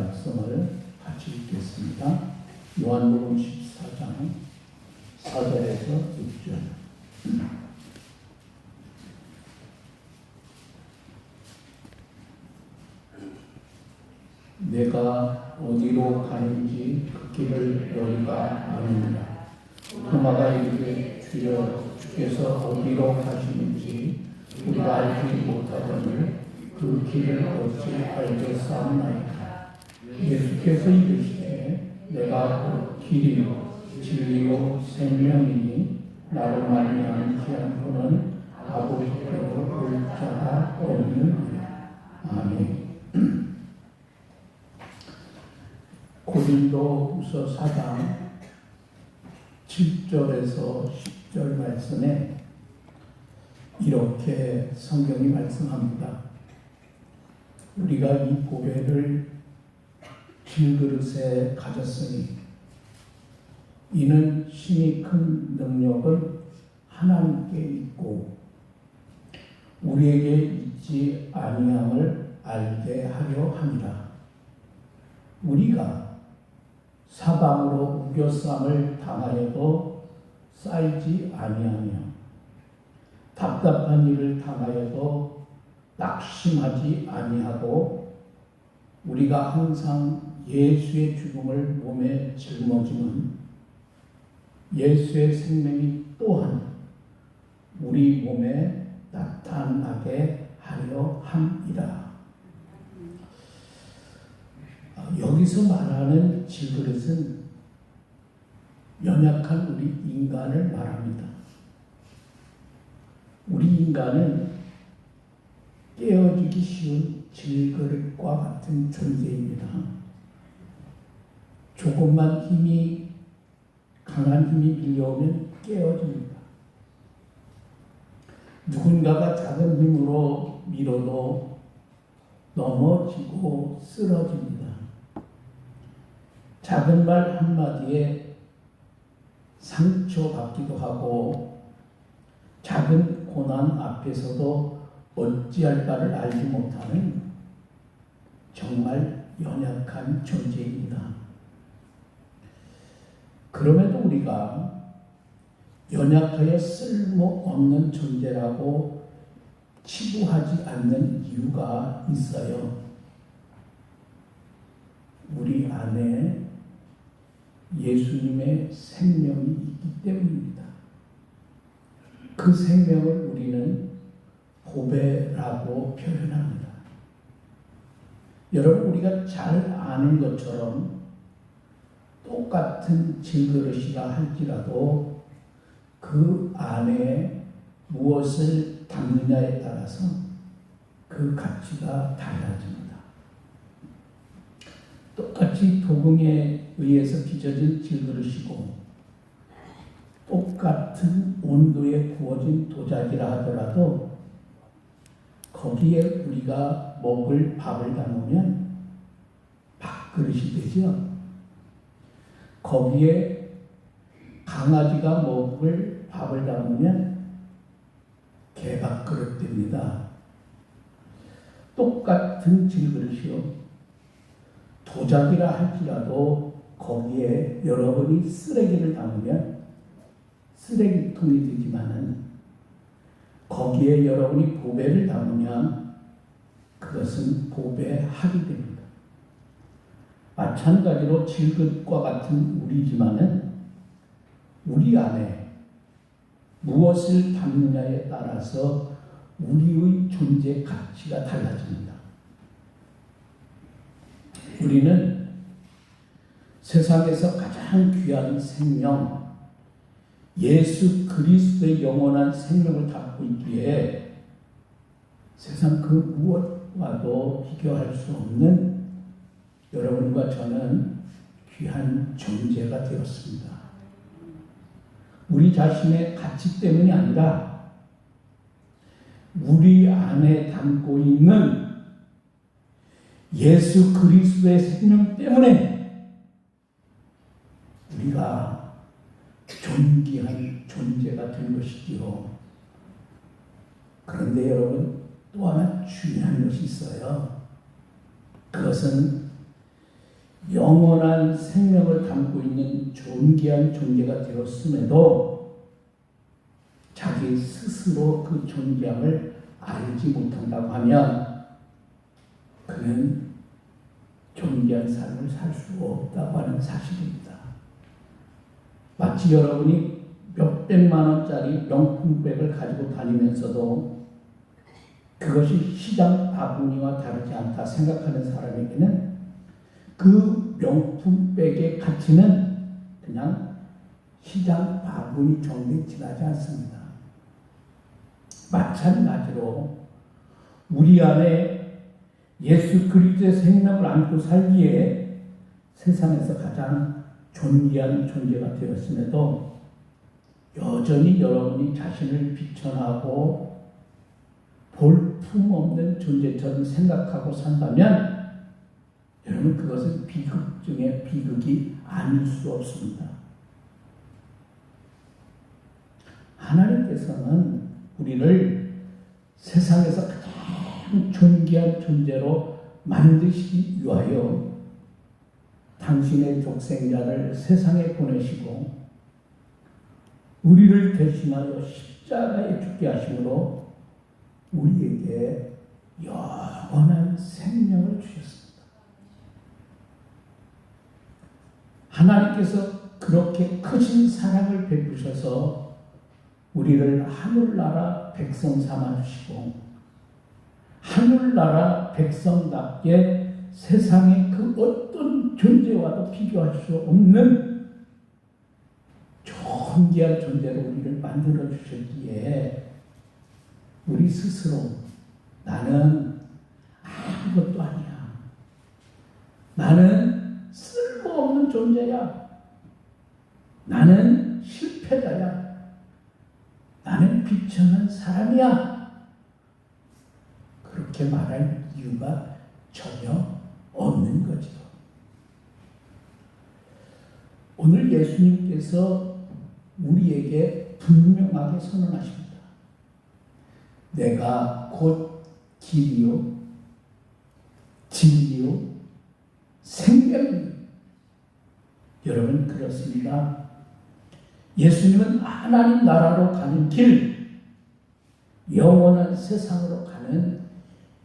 말씀을 같이 읽겠습니다. 요한복음 14장 4절에서 6절. 내가 어디로 가는지 그 길을 너희가 아느니라. 토마가 이르되 주여, 주께서 어디로 가시는지 우리가 알지 못하거늘 그 길을 어찌 알겠사옵나이까. 예수께서 이르시되 내가 곧 길이요 진리요 생명이니 나로 말미암지 않고는 아버지께로 올 자가 없느니라. 아멘. 고린도후서 4장 7절에서 10절 말씀에 이렇게 성경이 말씀합니다. 우리가 이 보배를 질그릇에 가졌으니 이는 심히 큰 능력은 하나님께 있고 우리에게 있지 아니함을 알게 하려 함이라. 우리가 사방으로 우겨쌈을 당하여도 쌓이지 아니하며 답답한 일을 당하여도 낙심하지 아니하고 우리가 항상 예수의 죽음을 몸에 짊어지는 예수의 생명이 또한 우리 몸에 나타나게 하려 함이라. 여기서 말하는 질그릇은 연약한 우리 인간을 말합니다. 우리 인간은 깨어지기 쉬운 질그릇과 같은 존재입니다. 조금만 강한 힘이 밀려오면 깨어집니다. 누군가가 작은 힘으로 밀어도 넘어지고 쓰러집니다. 작은 말 한마디에 상처받기도 하고 작은 고난 앞에서도 어찌할 바를 알지 못하는 정말 연약한 존재입니다. 그럼에도 우리가 연약하여 쓸모없는 존재라고 치부하지 않는 이유가 있어요. 우리 안에 예수님의 생명이 있기 때문입니다. 그 생명을 우리는 보배라고 표현합니다. 여러분, 우리가 잘 아는 것처럼 똑같은 질그릇이라 할지라도 그 안에 무엇을 담느냐에 따라서 그 가치가 달라집니다. 똑같이 도금에 의해서 빚어진 질그릇이고 똑같은 온도에 구워진 도자기라 하더라도 거기에 우리가 먹을 밥을 담으면 밥그릇이 되죠. 거기에 강아지가 먹을 밥을 담으면 개밥그릇 됩니다. 똑같은 질그릇이요. 도자기라 할지라도 거기에 여러분이 쓰레기를 담으면 쓰레기통이 되지만은 거기에 여러분이 보배를 담으면 그것은 보배합이 됩니다. 마찬가지로 질그릇과 같은 우리지만은 우리 안에 무엇을 담느냐에 따라서 우리의 존재 가치가 달라집니다. 우리는 세상에서 가장 귀한 생명, 예수 그리스도의 영원한 생명을 갖고 있기에 세상 그 무엇과도 비교할 수 없는 여러분과 저는 귀한 존재가 되었습니다. 우리 자신의 가치 때문이 아니라 우리 안에 담고 있는 예수 그리스도의 생명 때문에 우리가 존귀한 존재가 된 것이지요. 그런데 여러분, 또 하나 중요한 것이 있어요. 그것은 영원한 생명을 담고 있는 존귀한 존재가 되었음에도 자기 스스로 그 존귀함을 알지 못한다고 하면 그는 존귀한 삶을 살 수 없다고 하는 사실입니다. 마치 여러분이 몇백만 원짜리 명품백을 가지고 다니면서도 그것이 시장 바구니와 다르지 않다 생각하는 사람에게는 그 명품백의 가치는 그냥 시장 바구니 정도에 지나지 않습니다. 마찬가지로 우리 안에 예수 그리스도의 생명을 안고 살기에 세상에서 가장 존귀한 존재가 되었음에도 여전히 여러분이 자신을 비천하고 볼품없는 존재처럼 생각하고 산다면 여러분 그것은 비극 중에 비극이 아닐 수 없습니다. 하나님께서는 우리를 세상에서 가장 존귀한 존재로 만드시기 위하여 당신의 독생자를 세상에 보내시고 우리를 대신하여 십자가에 죽게 하심으로 우리에게 영원한 생명을 주셨습니다. 하나님께서 그렇게 크신 사랑을 베푸셔서 우리를 하늘나라 백성 삼아주시고 하늘나라 백성답게 세상의 그 어떤 존재와도 비교할 수 없는 존귀한 존재로 우리를 만들어 주셨기에 우리 스스로 나는 아무것도 아니야. 나는 쓸모없는 존재야. 나는 실패자야. 나는 비천한 사람이야. 그렇게 말할 이유가 전혀 없는 거죠. 오늘 예수님께서 우리에게 분명하게 선언하십니다. 내가 곧 길이요 진리요 생명이요. 여러분 그렇습니다. 예수님은 하나님 나라로 가는 길, 영원한 세상으로 가는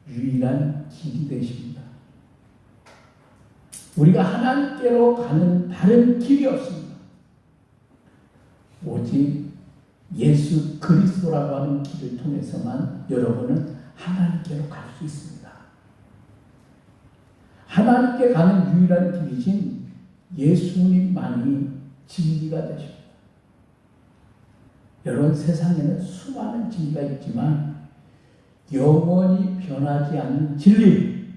유일한 길이 되십니다. 우리가 하나님께로 가는 다른 길이 없습니다. 오직 예수 그리스도라고 하는 길을 통해서만 여러분은 하나님께로 갈 수 있습니다. 하나님께 가는 유일한 길이신 예수님만이 진리가 되십니다. 여러분 세상에는 수많은 진리가 있지만 영원히 변하지 않는 진리,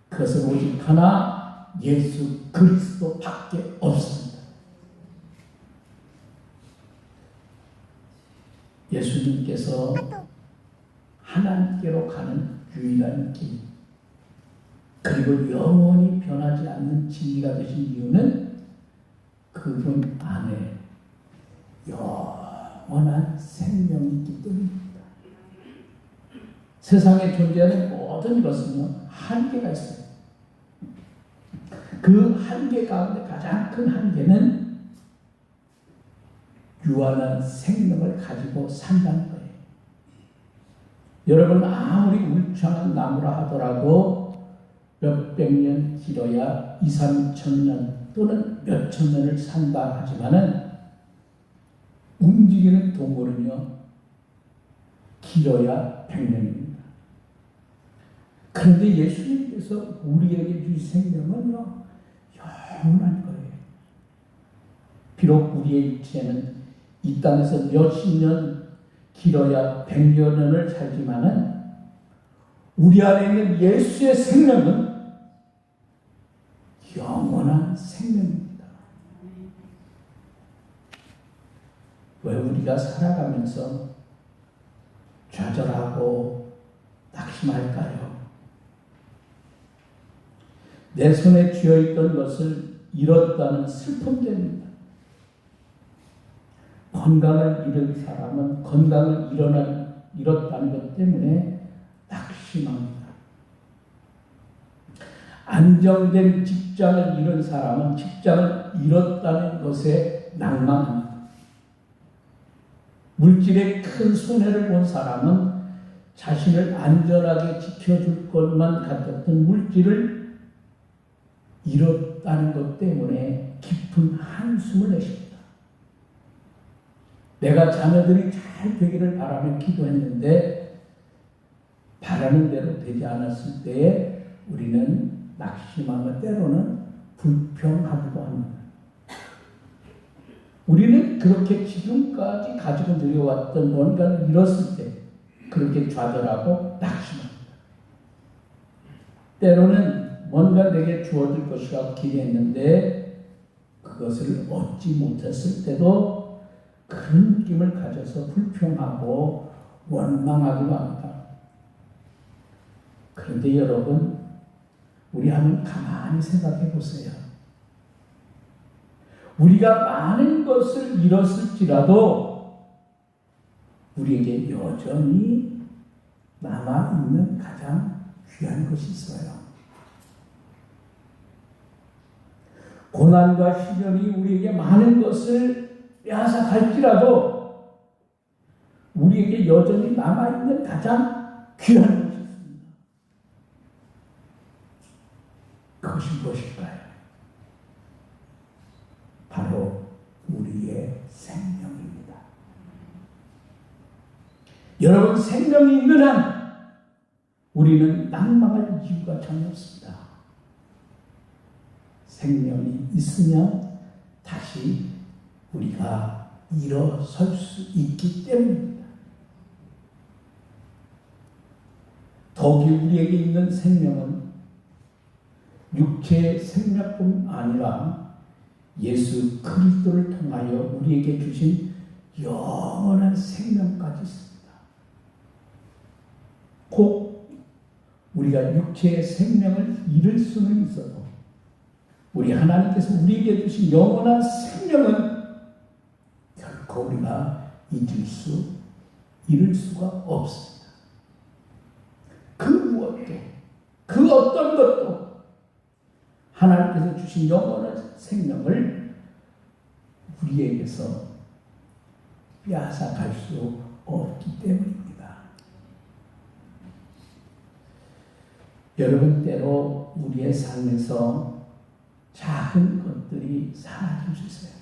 그것은 오직 하나 예수 그리스도밖에 없습니다. 예수님께서 하나님께로 가는 유일한 길, 그리고 영원히 변하지 않는 진리가 되신 이유는 그분 안에 영원한 생명이 있기 때문입니다. 세상에 존재하는 모든 것은 한계가 있어요. 그 한계 가운데 가장 큰 한계는 유한한 생명을 가지고 산다는 거예요. 여러분 아무리 울창한 나무라 하더라도 몇백 년 길어야 2, 3천 년 또는 몇천 년을 산다 하지만은 움직이는 동물은요 길어야 100년입니다. 그런데 예수님께서 우리에게 주신 생명은요 영원한 거예요. 비록 우리의 육체는 이 땅에서 몇십 년 길어야 100여 년을 살지만은 우리 안에 있는 예수의 생명은 영원한 생명입니다. 왜 우리가 살아가면서 좌절하고 낙심할까요? 내 손에 쥐어있던 것을 잃었다는 슬픔 때문입니다. 건강을 잃은 사람은 건강을 잃었다는 것 때문에 낙심합니다. 안정된 직장을 잃은 사람은 직장을 잃었다는 것에 낭만합니다. 물질의 큰 손해를 본 사람은 자신을 안전하게 지켜줄 것만 같았던 물질을 잃었다는 것 때문에 깊은 한숨을 내십니다. 내가 자녀들이 잘 되기를 바라며 기도했는데 바라는 대로 되지 않았을 때에 우리는 낙심하며 때로는 불평하기도 합니다. 우리는 그렇게 지금까지 가지고 들여왔던 뭔가를 잃었을 때 그렇게 좌절하고 낙심합니다. 때로는 뭔가 내게 주어질 것이라고 기대했는데 그것을 얻지 못했을 때도 그런 느낌을 가져서 불평하고 원망하기도 합니다. 그런데 여러분, 우리 한번 가만히 생각해 보세요. 우리가 많은 것을 잃었을지라도 우리에게 여전히 남아있는 가장 귀한 것이 있어요. 고난과 시련이 우리에게 많은 것을 빼앗아 갈지라도 우리에게 여전히 남아있는 가장 귀한 것이 있습니다. 그것이 무엇일까요? 바로 우리의 생명입니다. 여러분, 생명이 있는 한 우리는 낭망할 이유가 전혀 없습니다. 생명이 있으면 다시 우리가 일어설 수 있기 때문입니다. 더욱이 우리에게 있는 생명은 육체의 생명뿐 아니라 예수 그리스도를 통하여 우리에게 주신 영원한 생명까지 있습니다. 꼭 우리가 육체의 생명을 잃을 수는 있어도 우리 하나님께서 우리에게 주신 영원한 생명은 결코 우리가 잃을 수가 없습니다. 그 무엇도, 그 어떤 것도 하나님께서 주신 영원한 생명을 우리에게서 빼앗아갈 수 없기 때문입니다. 여러분, 때로 우리의 삶에서 작은 것들이 사라질 수 있어요.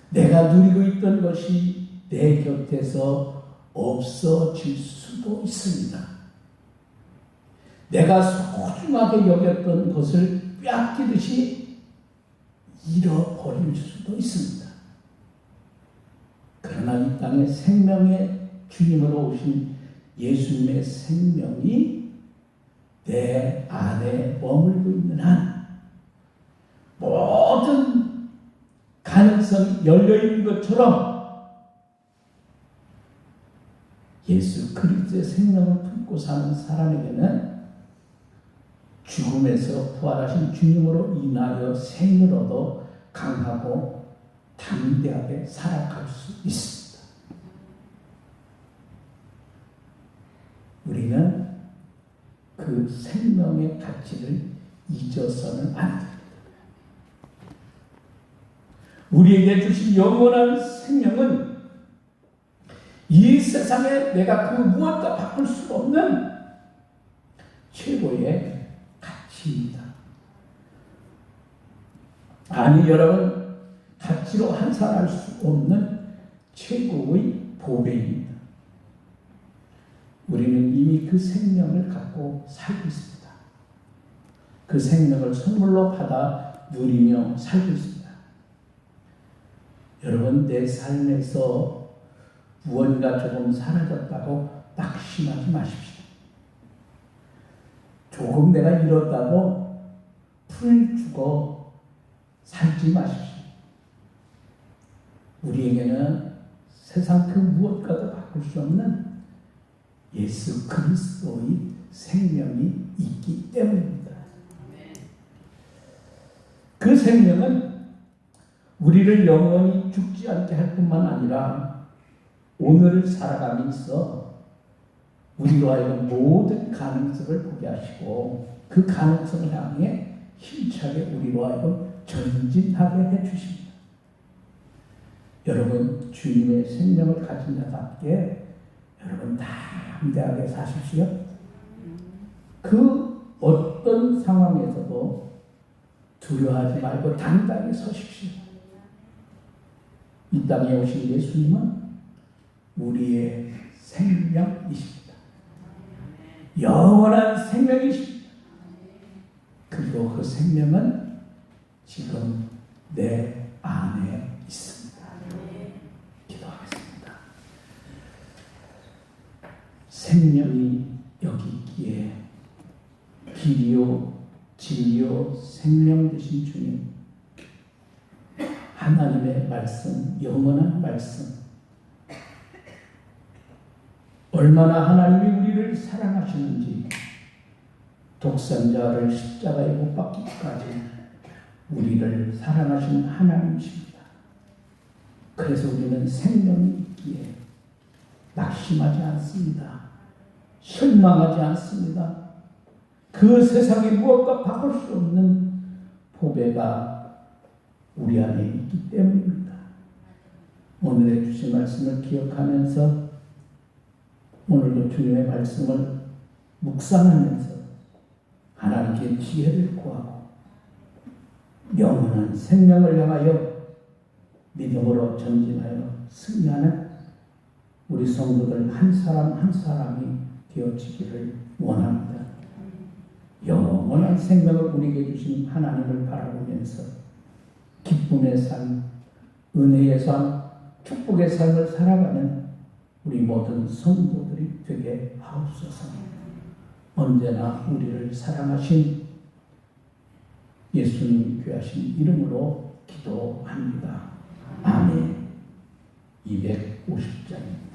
내가 누리고 있던 것이 내 곁에서 없어질 수도 있습니다. 내가 소중하게 여겼던 것을 빼앗기듯이 잃어버릴 수도 있습니다. 그러나 이 땅에 생명의 주님으로 오신 예수님의 생명이 내 안에 머물고 있는 한 모든 가능성이 열려있는 것처럼 예수 그리스도의 생명을 품고 사는 사람에게는 죽음에서 부활하신 주님으로 인하여 생을 얻어 강하고 담대하게 살아갈 수 있습니다. 우리는 그 생명의 가치를 잊어서는 안 됩니다. 우리에게 주신 영원한 생명은 이 세상에 내가 그 무엇과 바꿀 수 없는 최고의 가치입니다. 아니, 여러분, 가치로 환산할 수 없는 최고의 보배입니다. 우리는 이미 그 생명을 갖고 살고 있습니다. 그 생명을 선물로 받아 누리며 살고 있습니다. 여러분, 내 삶에서 무언가 조금 사라졌다고 낙심하지 마십시오. 조금 내가 잃었다고 풀 주고 살지 마십시오. 우리에게는 세상 그 무엇과도 바꿀 수 없는 예수 그리스도의 생명이 있기 때문입니다. 그 생명은 우리를 영원히 죽지 않게 할 뿐만 아니라 오늘을 살아감에 있어 우리로 하여금 모든 가능성을 보게 하시고 그 가능성을 향해 힘차게 우리로 하여금 전진하게 해주십니다. 여러분, 주님의 생명을 가진 자답게 여러분 담대하게 사십시오. 그 어떤 상황에서도 두려워하지 말고 당당히 서십시오. 이 땅에 오신 예수님은 우리의 생명이십니다. 영원한 생명이십니다. 그리고 그 생명은 지금 내 안에 있습니다. 기도하겠습니다. 생명이 여기 있기에 길이요 진리요 생명 되신 주님, 하나님의 말씀, 영원한 말씀, 얼마나 하나님이 우리를 사랑하시는지, 독생자를 십자가에 못 박기까지 우리를 사랑하시는 하나님이십니다. 그래서 우리는 생명이 있기에 낙심하지 않습니다. 실망하지 않습니다. 그 세상에 무엇과 바꿀 수 없는 보배가 우리 안에 있기 때문입니다. 오늘의 주신 말씀을 기억하면서 오늘도 주님의 말씀을 묵상하면서 하나님께 지혜를 구하고 영원한 생명을 향하여 믿음으로 전진하여 승리하는 우리 성도들 한 사람 한 사람이 되어지기를 원합니다. 영원한 생명을 우리에게 주신 하나님을 바라보면서 기쁨의 삶, 은혜의 삶, 축복의 삶을 살아가는 우리 모든 성도들이 되게 하옵소서. 언제나 우리를 사랑하신 예수님 귀하신 이름으로 기도합니다. 아멘. 250장입니다.